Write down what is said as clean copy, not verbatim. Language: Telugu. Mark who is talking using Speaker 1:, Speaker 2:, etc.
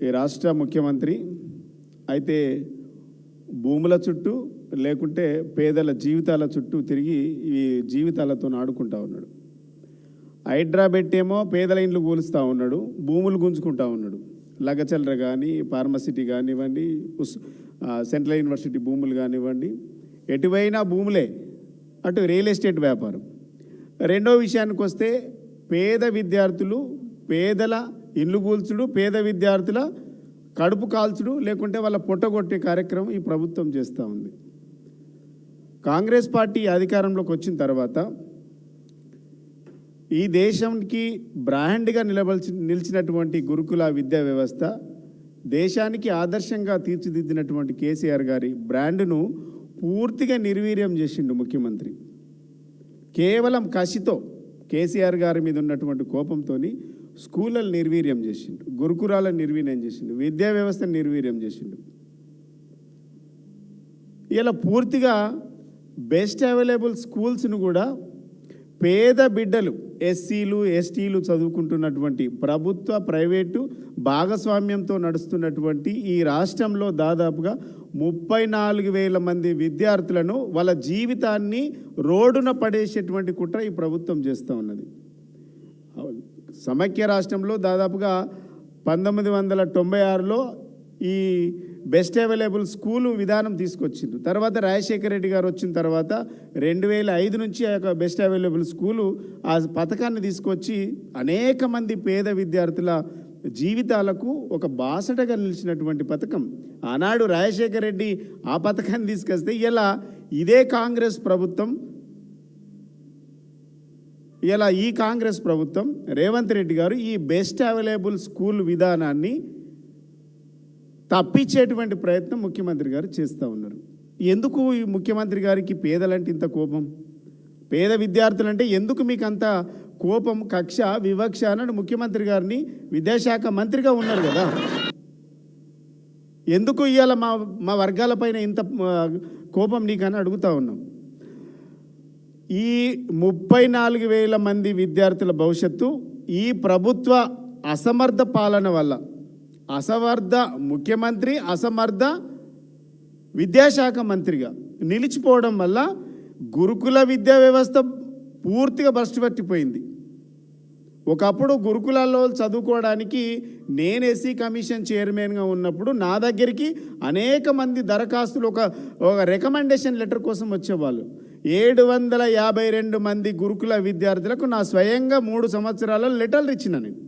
Speaker 1: ఈ రాష్ట్ర ముఖ్యమంత్రి అయితే భూముల చుట్టూ లేకుంటే పేదల జీవితాల చుట్టూ తిరిగి ఈ జీవితాలతో ఆడుకుంటా ఉన్నాడు. హైడ్రా పెట్టేమో పేదల ఇండ్లు కూలుస్తూ ఉన్నాడు, భూములు గుంజుకుంటా ఉన్నాడు. లగచల్ర కానీ, ఫార్మసిటీ కానివ్వండి, సెంట్రల్ యూనివర్సిటీ భూములు కానివ్వండి, ఎటువైనా భూములే. అటు రియల్ ఎస్టేట్ వ్యాపారం. రెండో విషయానికి వస్తే పేద విద్యార్థులు, పేదల ఇల్లు కూల్చుడు, పేద విద్యార్థుల కడుపు కాల్చుడు, లేకుంటే వాళ్ళ పొట్టగొట్టే కార్యక్రమం ఈ ప్రభుత్వం చేస్తూ ఉంది. కాంగ్రెస్ పార్టీ అధికారంలోకి వచ్చిన తర్వాత ఈ దేశానికి బ్రాండ్గా నిలిచినటువంటి గురుకుల విద్యా వ్యవస్థ, దేశానికి ఆదర్శంగా తీర్చిదిద్దినటువంటి కేసీఆర్ గారి బ్రాండ్ను పూర్తిగా నిర్వీర్యం చేసిండు ముఖ్యమంత్రి. కేవలం కసితో కేసీఆర్ గారి మీద ఉన్నటువంటి కోపంతో స్కూళ్ళను నిర్వీర్యం చేసిండు, గురుకులాలను నిర్వీర్యం చేసిండు, విద్యా వ్యవస్థను నిర్వీర్యం చేసిండు. ఇలా పూర్తిగా బెస్ట్ అవైలబుల్ స్కూల్స్ను కూడా పేద బిడ్డలు, ఎస్సీలు, ఎస్టీలు చదువుకుంటున్నటువంటి ప్రభుత్వ ప్రైవేటు భాగస్వామ్యంతో నడుస్తున్నటువంటి ఈ రాష్ట్రంలో దాదాపుగా 34,000 మంది విద్యార్థులను వాళ్ళ జీవితాన్ని రోడ్డున పడేసేటువంటి కుట్ర ఈ ప్రభుత్వం చేస్తూ ఉన్నది. సమైక్య రాష్ట్రంలో దాదాపుగా 1996లో ఈ బెస్ట్ అవైలబుల్ స్కూలు విధానం తీసుకొచ్చిండ్రు. తర్వాత రాజశేఖర రెడ్డి గారు వచ్చిన తర్వాత 2005 నుంచి ఆ యొక్క బెస్ట్ అవైలబుల్ స్కూలు ఆ పథకాన్ని తీసుకొచ్చి అనేక మంది పేద విద్యార్థుల జీవితాలకు ఒక బాసటగా నిలిచినటువంటి పథకం. ఆనాడు రాజశేఖర రెడ్డి ఆ పథకాన్ని తీసుకొస్తే ఇలా ఇదే కాంగ్రెస్ ప్రభుత్వం, ఇలా ఈ కాంగ్రెస్ ప్రభుత్వం రేవంత్ రెడ్డి గారు ఈ బెస్ట్ అవైలబుల్ స్కూల్ విధానాన్ని తప్పించేటువంటి ప్రయత్నం ముఖ్యమంత్రి గారు చేస్తూ ఉన్నారు. ఎందుకు ఈ ముఖ్యమంత్రి గారికి పేదలంటే ఇంత కోపం, పేద విద్యార్థులంటే ఎందుకు మీకు అంత కోపం, కక్ష, వివక్ష అన్నాడు ముఖ్యమంత్రి గారిని విద్యాశాఖ మంత్రిగా ఉన్నారు కదా. ఎందుకు ఇవాళ మా వర్గాలపైన ఇంత కోపం నీకని అడుగుతూ ఉన్నాం. ఈ 34,000 మంది విద్యార్థుల భవిష్యత్తు ఈ ప్రభుత్వ అసమర్థ పాలన వల్ల, అసమర్థ ముఖ్యమంత్రి, అసమర్థ విద్యాశాఖ మంత్రిగా నిలిచిపోవడం వల్ల గురుకుల విద్యా వ్యవస్థ పూర్తిగా భ్రష్టు పట్టిపోయింది. ఒకప్పుడు గురుకులాల్లో చదువుకోవడానికి నేను ఎస్సీ కమిషన్ చైర్మన్గా ఉన్నప్పుడు నా దగ్గరికి అనేక మంది దరఖాస్తులు ఒక రికమెండేషన్ లెటర్ కోసం వచ్చేవాళ్ళు. 752 మంది గురుకుల విద్యార్థులకు నా స్వయంగా 3 సంవత్సరాల లెటర్లు ఇచ్చిన నేను.